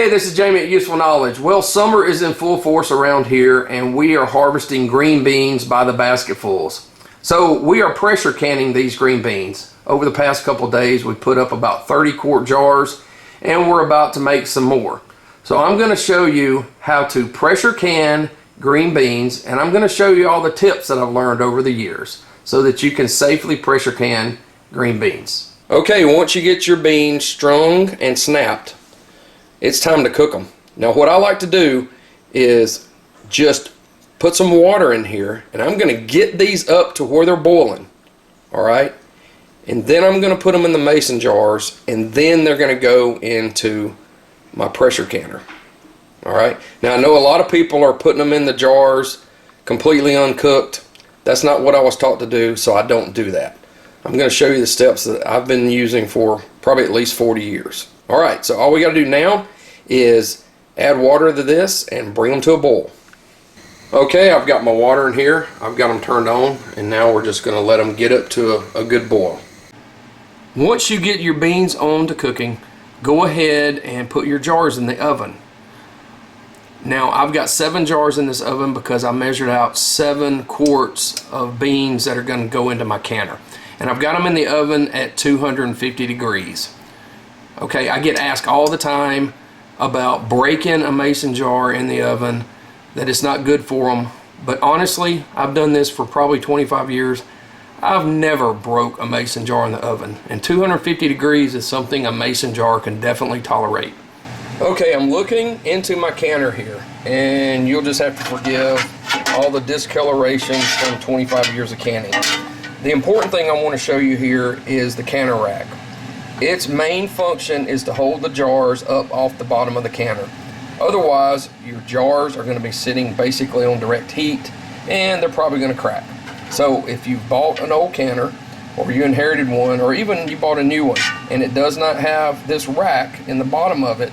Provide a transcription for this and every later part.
Hey, this is Jamie at Useful Knowledge. Well, summer is in full force around here and we are harvesting green beans by the basketfuls. So we are pressure canning these green beans. Over the past couple of days we put up about 30-quart jars and we're about to make some more. So I'm going to show you how to pressure can green beans, and I'm going to show you all the tips that I've learned over the years so that you can safely pressure can green beans. Okay, once you get your beans strung and snapped, it's time to cook them. Now what I like to do is just put some water in here, and I'm going to get these up to where they're boiling. Alright, and then I'm going to put them in the mason jars, and then they're going to go into my pressure canner. Alright, now I know a lot of people are putting them in the jars completely uncooked. That's not what I was taught to do, so I don't do that. I'm going to show you the steps that I've been using for probably at least 40 years. Alright, so all we got to do now is add water to this and bring them to a boil. Okay, I've got my water in here. I've got them turned on, and now we're just going to let them get up to a good boil. Once you get your beans on to cooking, go ahead and put your jars in the oven. Now I've got 7 jars in this oven because I measured out 7 quarts of beans that are going to go into my canner. And I've got them in the oven at 250 degrees. Okay, I get asked all the time about breaking a mason jar in the oven, that it's not good for them. But honestly, I've done this for probably 25 years. I've never broke a mason jar in the oven. And 250 degrees is something a mason jar can definitely tolerate. Okay, I'm looking into my canner here, and you'll just have to forgive all the discolorations from 25 years of canning. The important thing I want to show you here is the canner rack. Its main function is to hold the jars up off the bottom of the canner. Otherwise, your jars are going to be sitting basically on direct heat, and they're probably going to crack. So if you bought an old canner, or you inherited one, or even you bought a new one, and it does not have this rack in the bottom of it,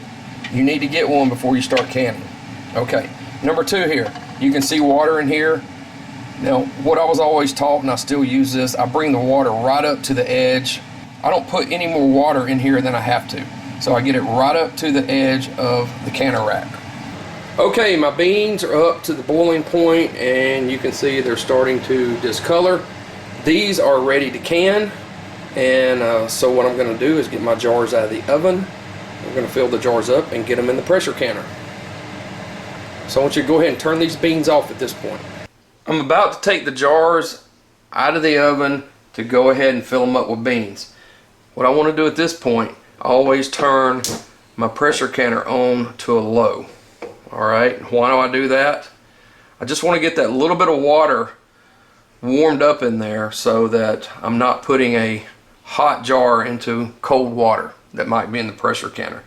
you need to get one before you start canning. Okay, number 2 here, you can see water in here. Now what I was always taught, and I still use this, I bring the water right up to the edge. I don't put any more water in here than I have to, so I get it right up to the edge of the canner rack. Okay, my beans are up to the boiling point, and you can see they're starting to discolor. These are ready to can, and so what I'm going to do is get my jars out of the oven. I'm going to fill the jars up and get them in the pressure canner. So I want you to go ahead and turn these beans off at this point. I'm about to take the jars out of the oven to go ahead and fill them up with beans. What I want to do at this point, I always turn my pressure canner on to a low. Alright, why do I do that? I just want to get that little bit of water warmed up in there so that I'm not putting a hot jar into cold water that might be in the pressure canner.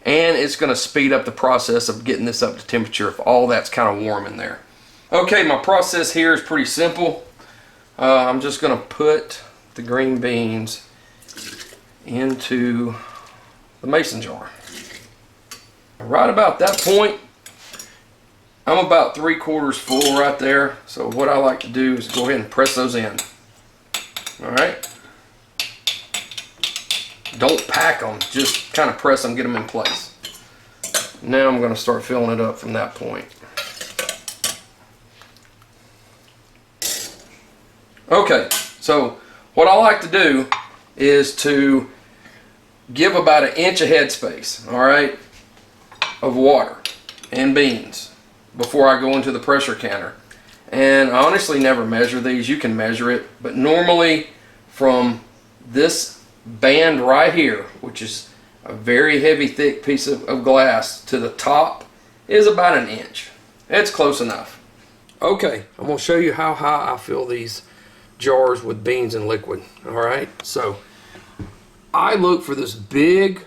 And it's going to speed up the process of getting this up to temperature if all that's kind of warm in there. Okay, my process here is pretty simple. I'm just going to put the green beans into the mason jar. Right about that point, I'm about 3/4 full right there. So what I like to do is go ahead and press those in. Alright. Don't pack them, just kind of press them, get them in place. Now I'm going to start filling it up from that point. Okay, so what I like to do is to give about 1 inch of headspace, alright, of water and beans before I go into the pressure canner. And I honestly never measure these. You can measure it, but normally from this band right here, which is a very heavy thick piece of glass, to the top is about 1 inch. It's close enough. Okay, I'm going to show you how high I fill these jars with beans and liquid. Alright, so I look for this big,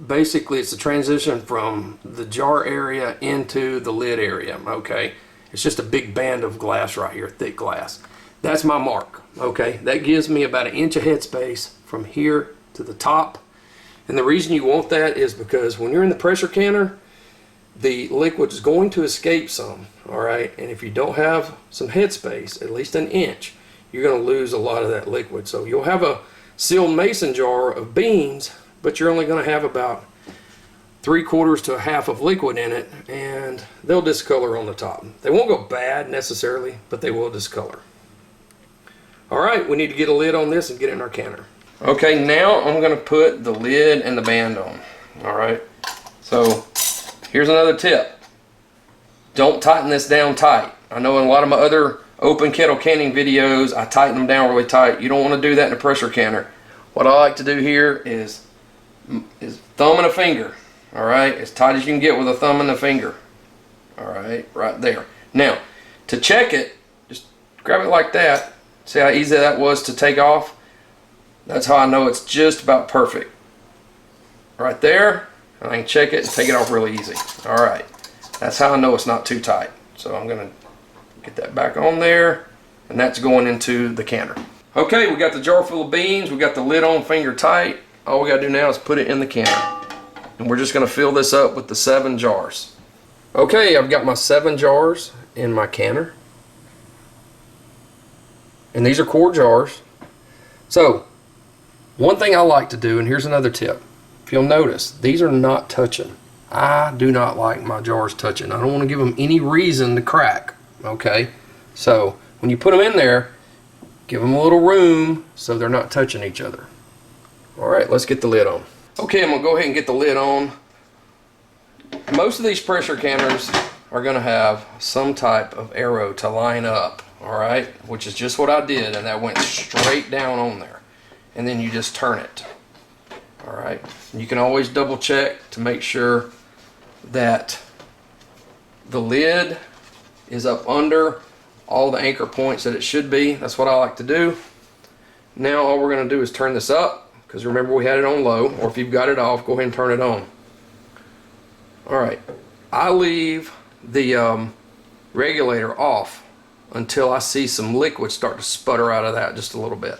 basically it's a transition from the jar area into the lid area. Okay, it's just a big band of glass right here, thick glass. That's my mark. Okay, that gives me about 1 inch of headspace from here to the top. And the reason you want that is because when you're in the pressure canner, the liquid is going to escape some. Alright, and if you don't have some headspace, at least 1 inch, you're going to lose a lot of that liquid. So you'll have a sealed mason jar of beans, but you're only going to have about 3/4 to a half of liquid in it, and they'll discolor on the top. They won't go bad necessarily, but they will discolor. All right, we need to get a lid on this and get it in our canner. Okay, now I'm going to put the lid and the band on. All right, so here's another tip. Don't tighten this down tight. I know in a lot of my other open kettle canning videos, I tighten them down really tight. You don't want to do that in a pressure canner. What I like to do here is thumb and a finger. All right, as tight as you can get with a thumb and a finger. All right, right there. Now, to check it, just grab it like that. See how easy that was to take off? That's how I know it's just about perfect. Right there, and I can check it and take it off really easy. All right, that's how I know it's not too tight. So I'm gonna get that back on there, and that's going into the canner. Okay, we got the jar full of beans, we got the lid on, finger tight. All we gotta do now is put it in the canner. And we're just gonna fill this up with the 7 jars. Okay, I've got my 7 jars in my canner. And these are quart jars. So, one thing I like to do, and here's another tip. If you'll notice, these are not touching. I do not like my jars touching. I don't want to give them any reason to crack. Okay, so when you put them in there, give them a little room so they're not touching each other. All right, let's get the lid on. Okay, I'm gonna go ahead and get the lid on. Most of these pressure canners are gonna have some type of arrow to line up, all right, which is just what I did, and that went straight down on there. And then you just turn it. All right, you can always double check to make sure that the lid is up under all the anchor points that it should be. That's what I like to do. Now all we're going to do is turn this up, because remember we had it on low, or if you've got it off, go ahead and turn it on. All right, I leave the regulator off until I see some liquid start to sputter out of that just a little bit.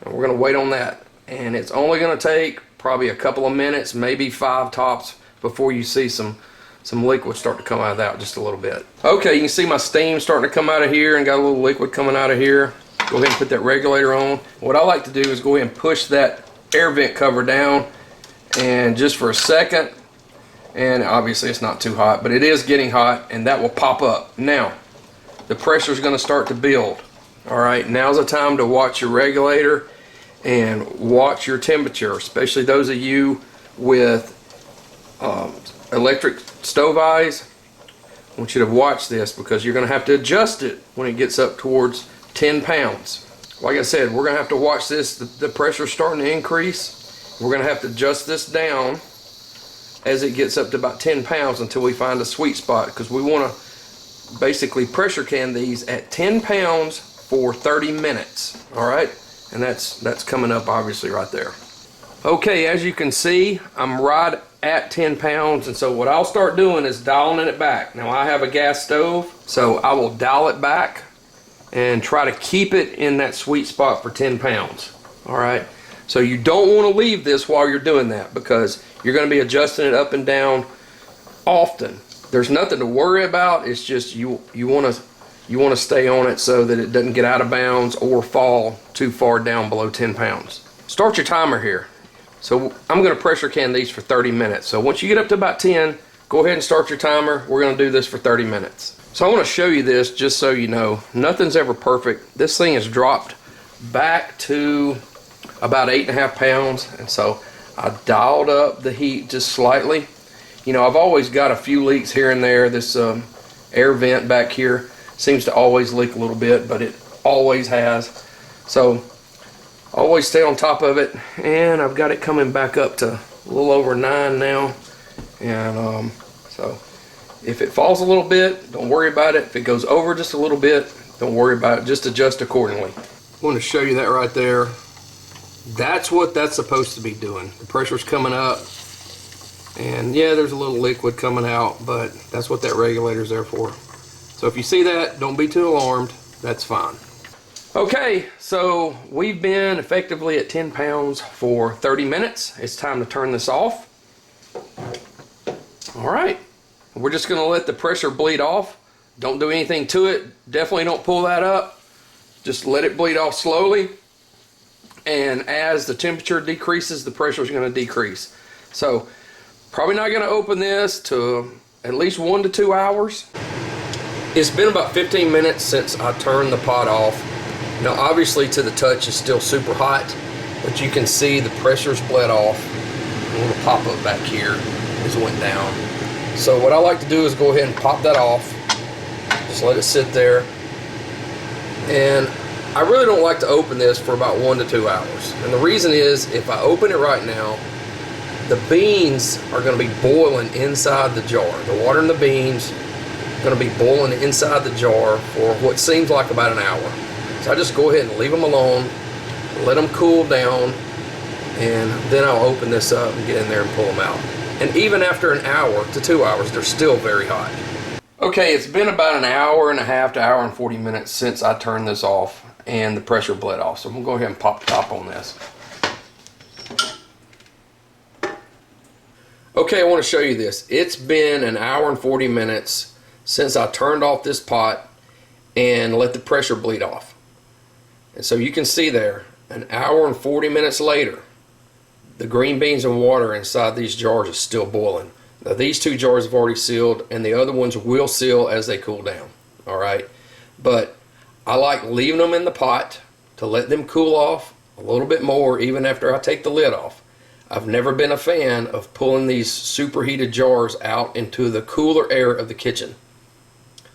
And we're going to wait on that, and it's only going to take probably a couple of minutes, maybe 5 tops, before you see some liquid start to come out of that just a little bit. Okay, you can see my steam starting to come out of here and got a little liquid coming out of here. Go ahead and put that regulator on. What I like to do is go ahead and push that air vent cover down, and just for a second, and obviously it's not too hot, but it is getting hot, and that will pop up. Now, the pressure is going to start to build. All right, now's the time to watch your regulator and watch your temperature, especially those of you with electric stove eyes. I want you to watch this, because you're going to have to adjust it when it gets up towards 10 pounds. Like I said, we're going to have to watch this. The pressure's starting to increase. We're going to have to adjust this down as it gets up to about 10 pounds until we find a sweet spot, because we want to basically pressure can these at 10 pounds for 30 minutes. All right, and that's coming up obviously right there. Okay, as you can see, I'm right at 10 pounds, and so what I'll start doing is dialing it back. Now I have a gas stove, so I will dial it back and try to keep it in that sweet spot for 10 pounds. All right, so you don't want to leave this while you're doing that, because you're going to be adjusting it up and down often. There's nothing to worry about. It's just you want to stay on it so that it doesn't get out of bounds or fall too far down below 10 pounds. Start your timer here. So I'm going to pressure can these for 30 minutes. So once you get up to about 10, go ahead and start your timer. We're going to do this for 30 minutes. So I want to show you this just so you know. Nothing's ever perfect. This thing has dropped back to about 8.5 pounds. And so I dialed up the heat just slightly. You know, I've always got a few leaks here and there. This air vent back here seems to always leak a little bit, but it always has. So always stay on top of it, and I've got it coming back up to a little over 9 now. And so if it falls a little bit, don't worry about it. If it goes over just a little bit, don't worry about it. Just adjust accordingly. I want to show you that right there. That's what that's supposed to be doing. The pressure's coming up, and yeah, there's a little liquid coming out, but that's what that regulator's there for. So if you see that, don't be too alarmed. That's fine. Okay, so we've been effectively at 10 pounds for 30 minutes. It's time to turn this off. All right, we're just gonna let the pressure bleed off. Don't do anything to it. Definitely don't pull that up. Just let it bleed off slowly. And as the temperature decreases, the pressure is gonna decrease. So Probably not gonna open this to at least 1 to 2 hours. It's been about 15 minutes since I turned the pot off. Now obviously to the touch it's still super hot, but you can see the pressure's bled off. A little pop-up back here just went down. So what I like to do is go ahead and pop that off. Just let it sit there. And I really don't like to open this for about 1 to 2 hours. And the reason is, if I open it right now, the beans are going to be boiling inside the jar. The water in the beans are going to be boiling inside the jar for what seems like about an hour. So I just go ahead and leave them alone, let them cool down, and then I'll open this up and get in there and pull them out. And even after an hour to 2 hours, they're still very hot. Okay, it's been about an hour and a half to hour and 40 minutes since I turned this off and the pressure bled off. So I'm gonna go ahead and pop the top on this. Okay, I want to show you this. It's been an hour and 40 minutes since I turned off this pot and let the pressure bleed off. And so you can see there, an hour and 40 minutes later, the green beans and water inside these jars is still boiling. Now these 2 jars have already sealed, and the other ones will seal as they cool down. Alright, but I like leaving them in the pot to let them cool off a little bit more even after I take the lid off. I've never been a fan of pulling these superheated jars out into the cooler air of the kitchen.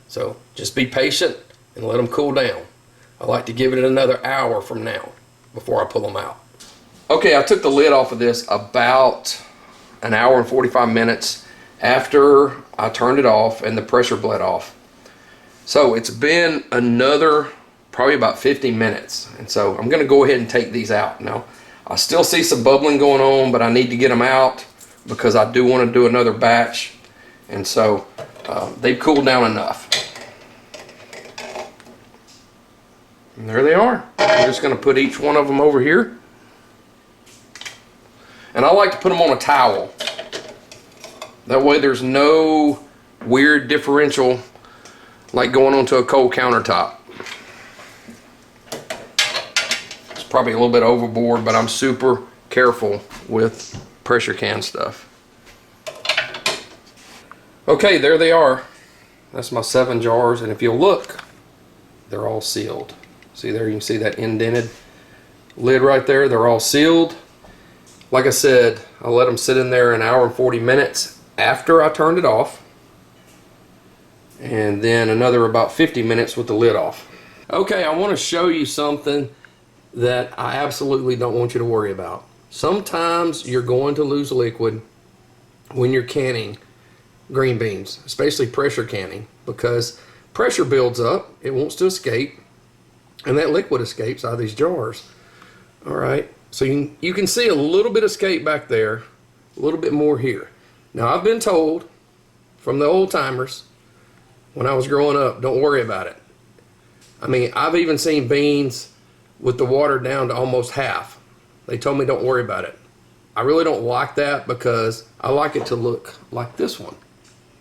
So just be patient and let them cool down. I like to give it another hour from now before I pull them out. Okay, I took the lid off of this about an hour and 45 minutes after I turned it off and the pressure bled off. So it's been another probably about 50 minutes. And so I'm gonna go ahead and take these out. Now, I still see some bubbling going on, but I need to get them out because I do want to do another batch. And so they've cooled down enough. And there they are. I'm just gonna put each one of them over here. And I like to put them on a towel. That way there's no weird differential like going onto a cold countertop. It's probably a little bit overboard, but I'm super careful with pressure can stuff. Okay, there they are. That's my 7 jars, and if you look, they're all sealed. See there, you can see that indented lid right there. They're all sealed. Like I said, I let them sit in there an hour and 40 minutes after I turned it off, and then another about 50 minutes with the lid off. Okay, I want to show you something that I absolutely don't want you to worry about. Sometimes you're going to lose liquid when you're canning green beans, especially pressure canning, because pressure builds up, it wants to escape, and that liquid escapes out of these jars. All right. So you can see a little bit of escape back there, a little bit more here. Now I've been told from the old timers when I was growing up, don't worry about it. I mean, I've even seen beans with the water down to almost half. They told me don't worry about it. I really don't like that because I like it to look like this one,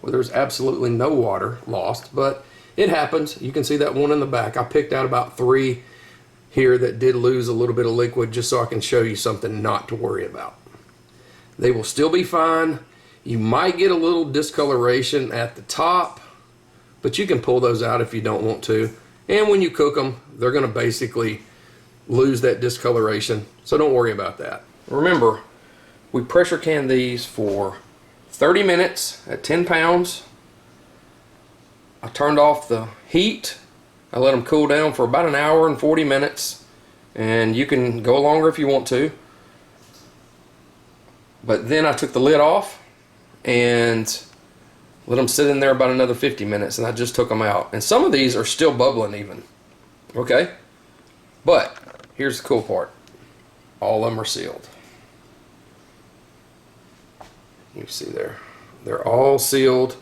where there's absolutely no water lost, but it happens. You can see that one in the back. I picked out about 3 here that did lose a little bit of liquid just so I can show you something not to worry about. They will still be fine. You might get a little discoloration at the top, but you can pull those out if you don't want to. And when you cook them, they're going to basically lose that discoloration, so don't worry about that. Remember, we pressure can these for 30 minutes at 10 pounds. I turned off the heat. I let them cool down for about an hour and 40 minutes, and you can go longer if you want to. But then I took the lid off and let them sit in there about another 50 minutes, and I just took them out. And some of these are still bubbling even. Okay? But here's the cool part. All of them are sealed. You see there. They're all sealed,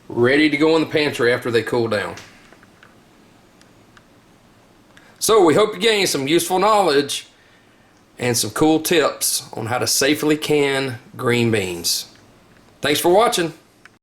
ready to go in the pantry after they cool down. So we hope you gained some useful knowledge and some cool tips on how to safely can green beans. Thanks for watching.